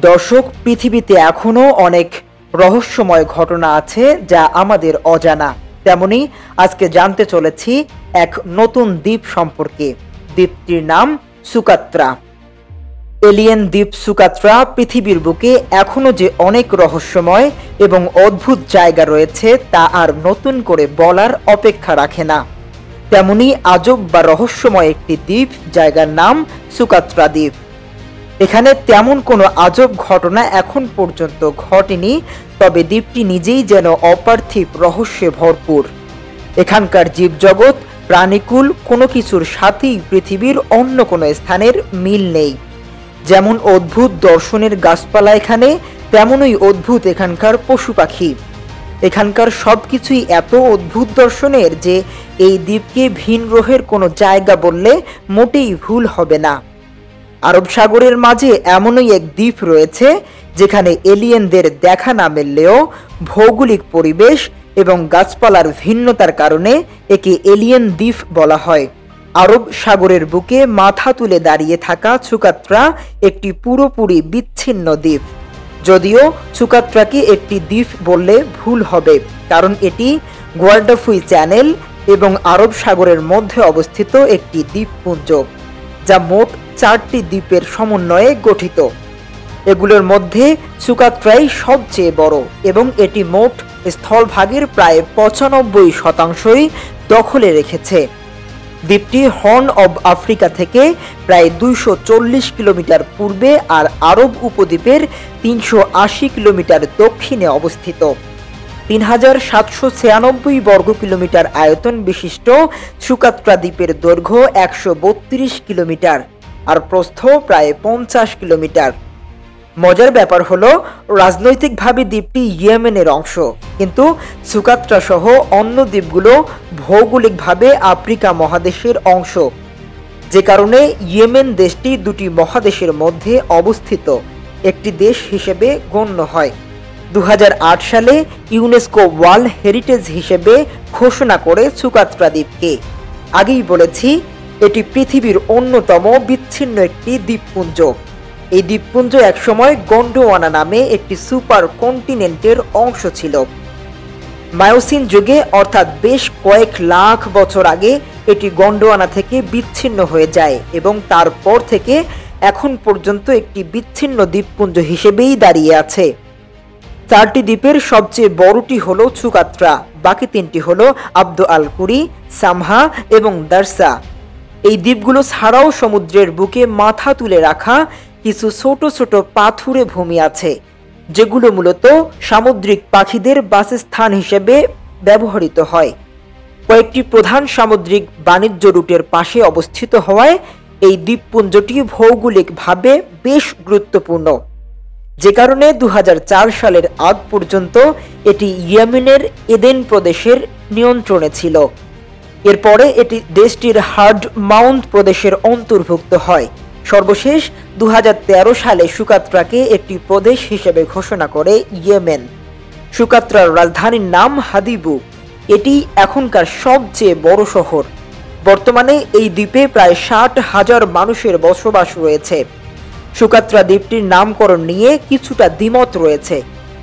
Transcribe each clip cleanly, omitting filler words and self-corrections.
দর্শক, পৃথিবীতে এখনো অনেক রহস্যময় ঘটনা আছে যা আমাদের অজানা। তেমনি আজকে জানতে চলেছি এক নতুন দ্বীপ সম্পর্কে। দ্বীপটির নাম সুকাত্রা। এলিয়েন দ্বীপ সুকাত্রা পৃথিবীর বুকে এখনো যে অনেক রহস্যময় এবং অদ্ভুত জায়গা রয়েছে তা আর নতুন করে বলার অপেক্ষা রাখে না। তেমনি আজব বা রহস্যময় একটি দ্বীপ, জায়গার নাম সুকাত্রা দ্বীপ। এখানে তেমন কোনো আজব ঘটনা এখন পর্যন্ত ঘটেনি, তবে দ্বীপটি নিজেই যেন অপার্থিব রহস্যে ভরপুর। এখানকার জীবজগৎ, প্রাণীকুল কোনো কিছুর সাথেই পৃথিবীর অন্য কোনো স্থানের মিল নেই। যেমন অদ্ভুত দর্শনের গাছপালা এখানে, তেমনই অদ্ভুত এখানকার পশু পাখি। এখানকার সব কিছুই এত অদ্ভুত দর্শনের যে এই দ্বীপকে ভিন গ্রহের কোনো জায়গা বললে মোটেই ভুল হবে না। আরব সাগরের মাঝে এমনই এক দ্বীপ রয়েছে যেখানে এলিয়েনদের দেখা না মিললেও ভৌগোলিক পরিবেশ এবং গাছপালার ভিন্নতার কারণে একে এলিয়েন দ্বীপ বলা হয়। আরব সাগরের বুকে মাথা তুলে দাঁড়িয়ে থাকা সুকাত্রা একটি পুরোপুরি বিচ্ছিন্ন দ্বীপ। যদিও সুকাত্রাকে একটি দ্বীপ বললে ভুল হবে, কারণ এটি গোয়ার্ডাফুই চ্যানেল এবং আরব সাগরের মধ্যে অবস্থিত একটি দ্বীপপুঞ্জ, যা মোট 4টি দ্বীপের সমন্বয়ে গঠিত। এগুলোর মধ্যে সুকাত্রাই সবচেয়ে বড় এবং এটি মোট স্থলভাগের প্রায় 95% দখলে রেখেছে। দ্বীপটি হর্ন অব আফ্রিকা থেকে প্রায় 240 কিলোমিটার পূর্বে আর আরব উপদ্বীপের 380 কিলোমিটার দক্ষিণে অবস্থিত। 3796 বর্গ কিলোমিটার আয়তন বিশিষ্ট সুকাত্রা দ্বীপের দৈর্ঘ্য 132 কিলোমিটার আর প্রস্থ প্রায় 50 কিলোমিটার। মজার ব্যাপার হলো, রাজনৈতিকভাবে দ্বীপটি ইয়েমেনের অংশ, কিন্তু সুকাত্রা সহ অন্য দ্বীপগুলো ভৌগোলিকভাবে আফ্রিকা মহাদেশের অংশ, যে কারণে ইয়েমেন দেশটি দুটি মহাদেশের মধ্যে অবস্থিত একটি দেশ হিসেবে গণ্য হয়। 2008 সালে ইউনেস্কো ওয়ার্ল্ড হেরিটেজ হিসেবে ঘোষণা করে সুকাত্রা দ্বীপকে। আগেই বলেছি, এটি পৃথিবীর অন্যতম বিচ্ছিন্ন একটি দ্বীপপুঞ্জ। এই দ্বীপপুঞ্জ একসময় গন্ডোয়ানা নামে একটি সুপার কন্টিনেন্টের অংশ ছিল। মায়োসিন যুগে, অর্থাৎ বেশ কয়েক লাখ বছর আগে, এটি গন্ডোয়ানা থেকে বিচ্ছিন্ন হয়ে যায় এবং তারপর থেকে এখন পর্যন্ত একটি বিচ্ছিন্ন দ্বীপপুঞ্জ হিসেবেই দাঁড়িয়ে আছে। 4টি দ্বীপের সবচেয়ে বড়টি হলো সুকাত্রা, বাকি 3টি হলো আব্দ আল কুরি, সামহা এবং দারসা। এই দ্বীপগুলো ছাড়াও সমুদ্রের বুকে মাথা তুলে রাখা কিছু ছোট ছোট পাথুরে ভূমি আছে, যেগুলো মূলত সামুদ্রিক পাখিদের বাসস্থান হিসেবে ব্যবহৃত হয়। কয়েকটি প্রধান সামুদ্রিক বাণিজ্য রুটের পাশে অবস্থিত হওয়ায় এই দ্বীপপুঞ্জটি ভৌগোলিকভাবে বেশ গুরুত্বপূর্ণ, যে কারণে 2004 সালের আগ পর্যন্ত এটি ইয়েমেনের এদেন প্রদেশের নিয়ন্ত্রণে ছিল। এরপরে এটি দেশটির হার্ড মাউন্ট প্রদেশের অন্তর্ভুক্ত হয়। সর্বশেষ 2013 সালে সুকাত্রাকে একটি প্রদেশ হিসেবে ঘোষণা করে ইয়েমেন। সুকাত্রার রাজধানীর নাম হাদিবু। এটি এখনকার সবচেয়ে বড় শহর। বর্তমানে এই দ্বীপে প্রায় 60,000 মানুষের বসবাস রয়েছে। সুকাত্রা দ্বীপটির নামকরণ নিয়ে কিছুটা দ্বিমত রয়েছে।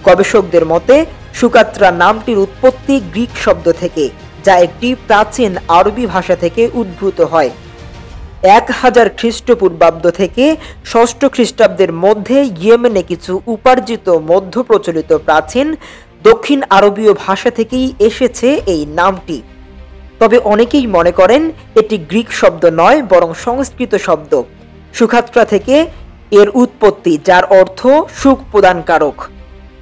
গবেষকদের মতে সুকাত্রা নামটির উৎপত্তি গ্রিক শব্দ থেকে, যা একটি প্রাচীন আরবি ভাষা থেকে উদ্ভূত হয়। 1000 খ্রিস্টপূর্বাব্দ থেকে 6ষ্ঠ খ্রিস্টাব্দের মধ্যে ইয়েমেনে কিছু উপার্জিত মধ্য প্রচলিত প্রাচীন দক্ষিণ আরবীয় ভাষা থেকেই এসেছে এই নামটি। তবে অনেকেই মনে করেন এটি গ্রিক শব্দ নয়, বরং সংস্কৃত শব্দ সুখাত্রা থেকে এর উৎপত্তি, যার অর্থ সুখ প্রদানকারক।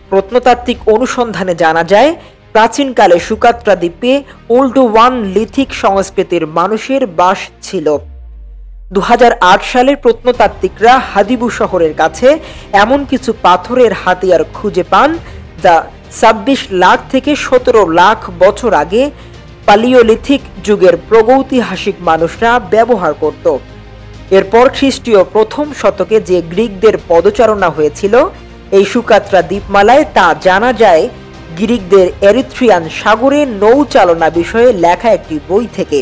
প্রত্নতাত্ত্বিক অনুসন্ধানে জানা যায়, প্রাচীনকালে সুকাত্রা দ্বীপে ওল্ড ওয়ান লিথিক সংস্কৃতির মানুষের বাস ছিল। 2008 সালে প্রত্নতাত্ত্বিকরা হাদিবু শহরের কাছে এমন কিছু পাথরের হাতিয়ার খুঁজে পান যা 26 লাখ থেকে 17 লাখ বছর আগে পালিওলিথিক যুগের প্রাগৈতিহাসিক মানুষরা ব্যবহার করত। এরপর খ্রিস্টীয় প্রথম শতকে যে গ্রিকদের পদচারণা হয়েছিল এই সুকাত্রা দ্বীপমালায়, তা জানা যায় গ্রিকদের এরিথ্রিয়ান সাগরে নৌচালনা বিষয়ে লেখা একটি বই থেকে।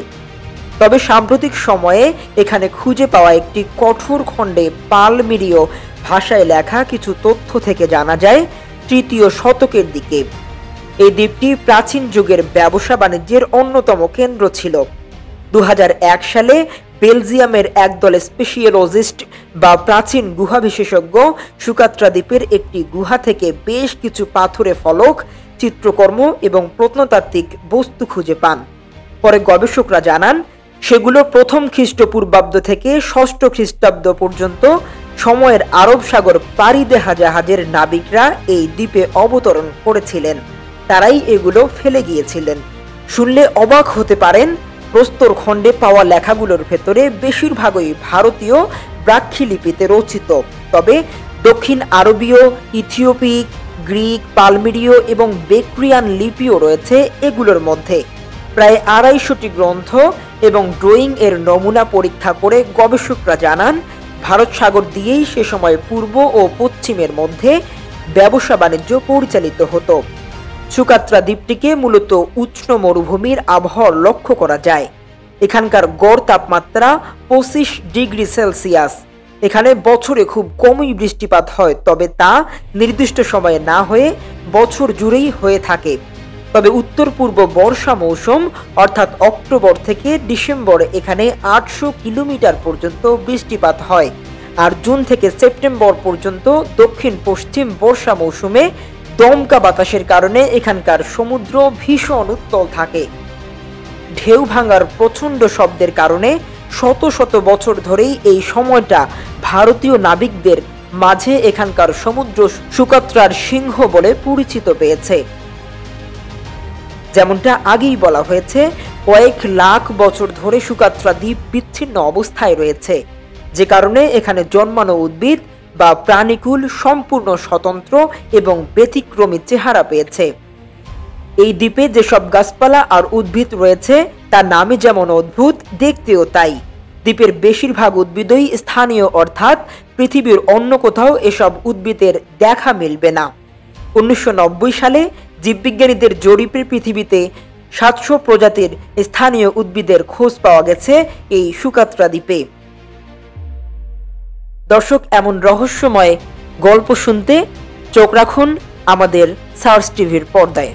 তবে সাম্প্রতিক সময়ে এখানে খুঁজে পাওয়া একটি কঠোর খণ্ডে পালমিরীয় ভাষায় লেখা কিছু তথ্য থেকে জানা যায় ৩য় শতকের দিকে এই দ্বীপটি প্রাচীন যুগের ব্যবসা বাণিজ্যের অন্যতম কেন্দ্র ছিল। ২০০১ সালে বেলজিয়ামের একদল স্পেশিয়োলজিস্ট বা প্রাচীন গুহা বিশেষজ্ঞ সুকাত্রা দ্বীপের একটি গুহা থেকে বেশ কিছু পাথুরে ফলক, চিত্রকর্ম এবং প্রত্নতাত্ত্বিক বস্তু খুঁজে পান। পরে গবেষকরা জানান সেগুলো প্রথম খ্রিস্টপূর্বাব্দ থেকে ষষ্ঠ খ্রিস্টাব্দ পর্যন্ত সময়ের আরব সাগর পাড়ি দেওয়া জাহাজের নাবিকরা এই দ্বীপে অবতরণ করেছিলেন, তারাই এগুলো ফেলে গিয়েছিলেন। শুনলে অবাক হতে পারেন, প্রস্তরখণ্ডে পাওয়া লেখাগুলোর ভেতরে বেশিরভাগই ভারতীয় ব্রাহ্মী লিপিতে রচিত, তবে দক্ষিণ আরবীয়, ইথিওপিক, গ্রিক, পালমিরীয় এবং বেক্রিয়ান লিপিও রয়েছে এগুলোর মধ্যে। প্রায় ২৫০টি গ্রন্থ এবং ড্রয়িং এর নমুনা পরীক্ষা করে গবেষকরা জানান ভারত সাগর দিয়েই সে সময় পূর্ব ও পশ্চিমের মধ্যে ব্যবসা বাণিজ্য পরিচালিত হতো। সুকাত্রা দ্বীপটিকে মূলত উষ্ণ মরুভূমির আবহাওয়া লক্ষ্য করা যায়। এখানকার গড় তাপমাত্রা ২৫ ডিগ্রি সেলসিয়াস। এখানে বছরে খুব কমই বৃষ্টিপাত হয়, তবে তা নির্দিষ্ট সময়ে না হয়ে বছর জুড়েই হয়ে থাকে। তবে উত্তর পূর্ব বর্ষা মৌসুম অর্থাৎ অক্টোবর থেকে ডিসেম্বর এখানে ৮০০ কিলোমিটার পর্যন্ত বৃষ্টিপাত হয়, আর জুন থেকে সেপ্টেম্বর পর্যন্ত দক্ষিণ পশ্চিম বর্ষা মৌসুমে দমকা বাতাসের কারণে এখানকার সমুদ্র ভীষণ উত্তাল থাকে। ঢেউ ভাঙার প্রচণ্ড শব্দের কারণে শত শত বছর ধরেই এই সময়টা ভারতীয় নাবিকদের মাঝে এখানকার সমুদ্র সুকাত্রার সিংহ বলে পরিচিত পেয়েছে। যেমনটা আগেই বলা হয়েছে, কয়েক লাখ বছর ধরে সুকাত্রা দ্বীপ বিচ্ছিন্ন অবস্থায় রয়েছে, যে কারণে এখানে জন্মানো উদ্ভিদ বা প্রাণীকুল সম্পূর্ণ স্বতন্ত্র এবং ব্যতিক্রমী চেহারা পেয়েছে। এই দ্বীপে যেসব গাছপালা আর উদ্ভিদ রয়েছে তার নামে যেমন অদ্ভুত, দেখতেও তাই। দ্বীপের বেশিরভাগ উদ্ভিদই স্থানীয়, অর্থাৎ পৃথিবীর অন্য কোথাও এসব উদ্ভিদের দেখা মিলবে না। ১৯৯০ সালে জীববিজ্ঞানীদের জরিপে পৃথিবীতে ৭০০ প্রজাতির স্থানীয় উদ্ভিদের খোঁজ পাওয়া গেছে এই সুকাত্রা দ্বীপে। দর্শক, এমন রহস্যময় গল্প শুনতে চোখ রাখুন আমাদের সার্চ টিভির পর্দায়।